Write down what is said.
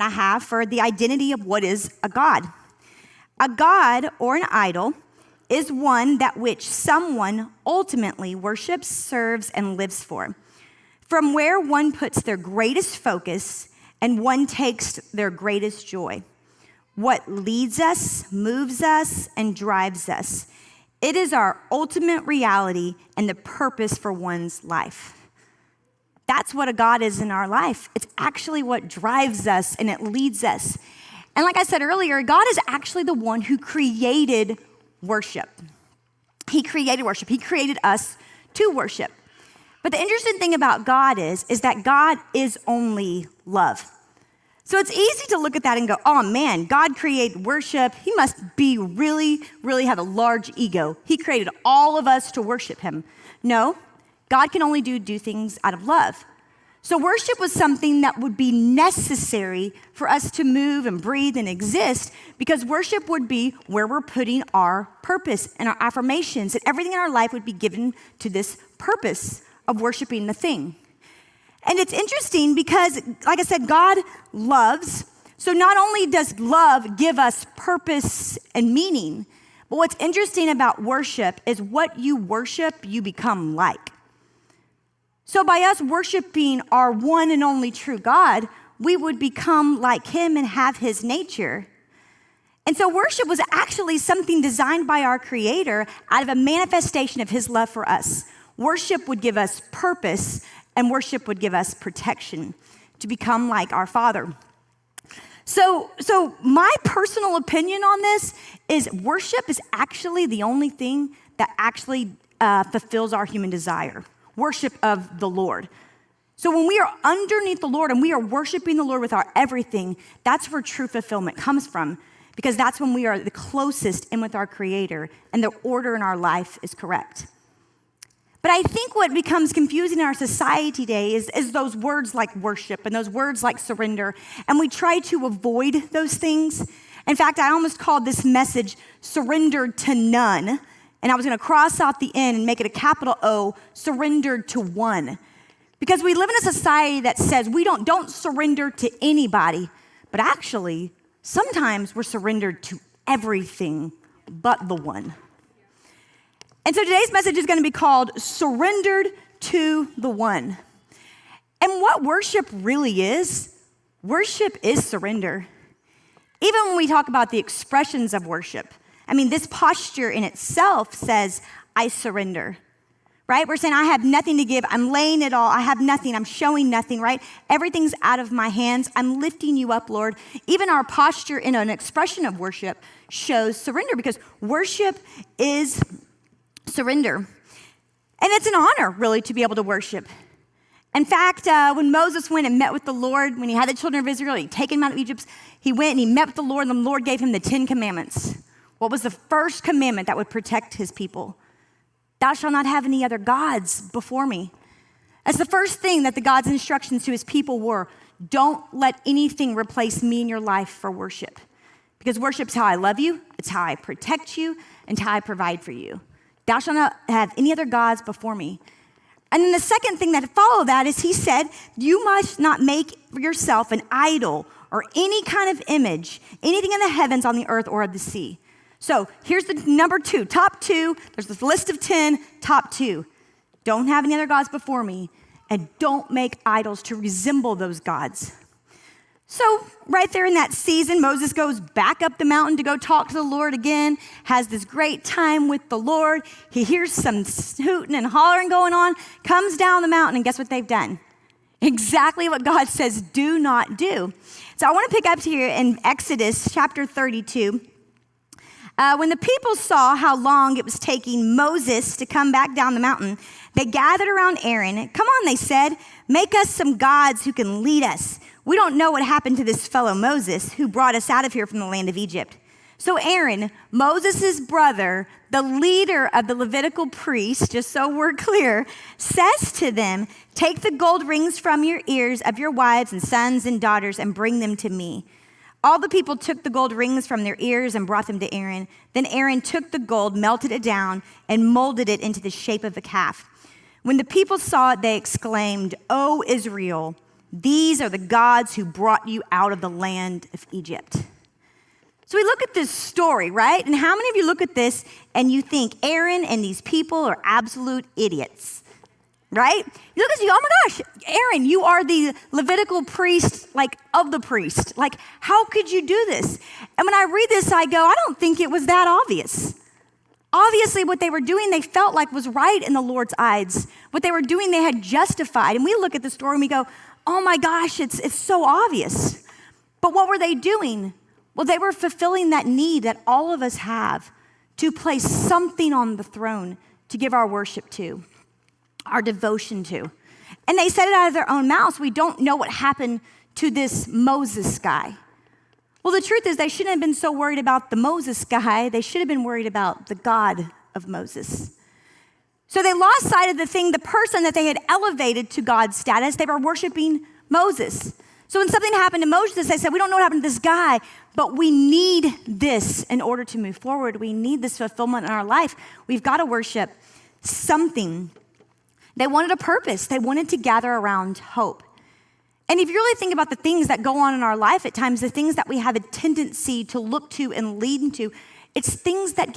I have for the identity of what is a god. A god or an idol is one that which someone ultimately worships, serves, and lives for, from where one puts their greatest focus and one takes their greatest joy. What leads us, moves us, and drives us. It is our ultimate reality and the purpose for one's life. That's what a God is in our life. It's actually what drives us and it leads us. And like I said earlier, God is actually the one who created worship. He created worship. He created us to worship. But the interesting thing about God is that God is only love. So it's easy to look at that and go, oh man, God created worship. He must be really have a large ego. He created all of us to worship him. No, God can only do things out of love. So worship was something that would be necessary for us to move and breathe and exist, because worship would be where we're putting our purpose and our affirmations, and everything in our life would be given to this purpose of worshiping the thing. And it's interesting because, like I said, God loves. So not only does love give us purpose and meaning, but what's interesting about worship is what you worship, you become like. So by us worshiping our one and only true God, we would become like him and have his nature. And so worship was actually something designed by our Creator out of a manifestation of his love for us. Worship would give us purpose, and worship would give us protection to become like our Father. So my personal opinion on this is worship is actually the only thing that actually fulfills our human desire. Worship of the Lord. So when we are underneath the Lord and we are worshiping the Lord with our everything, that's where true fulfillment comes from, because that's when we are the closest in with our Creator and the order in our life is correct. But I think what becomes confusing in our society today is those words like worship and those words like surrender, and we try to avoid those things. In fact, I almost called this message surrendered to none, and I was going to cross out the N and make it a capital O, surrendered to one. Because we live in a society that says we don't surrender to anybody, but actually, sometimes we're surrendered to everything but the one. And so today's message is going to be called Surrendered to the One. And what worship really is, worship is surrender. Even when we talk about the expressions of worship, I mean, this posture in itself says, I surrender, right? We're saying, I have nothing to give. I'm laying it all. I have nothing. I'm showing nothing, right? Everything's out of my hands. I'm lifting you up, Lord. Even our posture in an expression of worship shows surrender, because worship is surrender. And it's an honor, really, to be able to worship. In fact, when Moses went and met with the Lord, when he had the children of Israel, he'd taken them out of Egypt, he went and he met with the Lord, and the Lord gave him the 10 commandments. What was the first commandment that would protect his people? Thou shalt not have any other gods before me. That's the first thing that the God's instructions to his people were. Don't let anything replace me in your life for worship. Because worship's how I love you, it's how I protect you, and how I provide for you. Thou shalt not have any other gods before me. And then the second thing that followed that is he said, you must not make for yourself an idol or any kind of image, anything in the heavens, on the earth, or of the sea. So here's the number 2, top 2. There's this list of 10, top 2. Don't have any other gods before me, and don't make idols to resemble those gods. So right there in that season, Moses goes back up the mountain to go talk to the Lord again, has this great time with the Lord. He hears some hooting and hollering going on, comes down the mountain, and guess what they've done? Exactly what God says do not do. So I want to pick up here in Exodus chapter 32. When the people saw how long it was taking Moses to come back down the mountain, they gathered around Aaron. Come on, they said, make us some gods who can lead us. We don't know what happened to this fellow Moses who brought us out of here from the land of Egypt. So Aaron, Moses' brother, the leader of the Levitical priests, just so we're clear, says to them, take the gold rings from your ears of your wives and sons and daughters and bring them to me. All the people took the gold rings from their ears and brought them to Aaron. Then Aaron took the gold, melted it down, and molded it into the shape of a calf. When the people saw it, they exclaimed, O Israel, These are the gods who brought you out of the land of Egypt. So we look at this story, right? And how many of you look at this and you think Aaron and these people are absolute idiots, right? You look at you, oh my gosh, Aaron, you are the Levitical priest, like of the priest. Like, how could you do this? And when I read this, I go, I don't think it was that obvious. Obviously, what they were doing, they felt like was right in the Lord's eyes. What they were doing, they had justified. And we look at the story and we go, oh my gosh, it's so obvious. But what were they doing? Well, they were fulfilling that need that all of us have to place something on the throne to give our worship to, our devotion to. And they said it out of their own mouths. We don't know what happened to this Moses guy. Well, the truth is they shouldn't have been so worried about the Moses guy. They should have been worried about the God of Moses. So they lost sight of the person that they had elevated to God's status. They were worshiping Moses. So when something happened to Moses, they said, we don't know what happened to this guy, but we need this in order to move forward. We need this fulfillment in our life. We've got to worship something. They wanted a purpose. They wanted to gather around hope. And if you really think about the things that go on in our life at times, the things that we have a tendency to look to and lead into, it's things that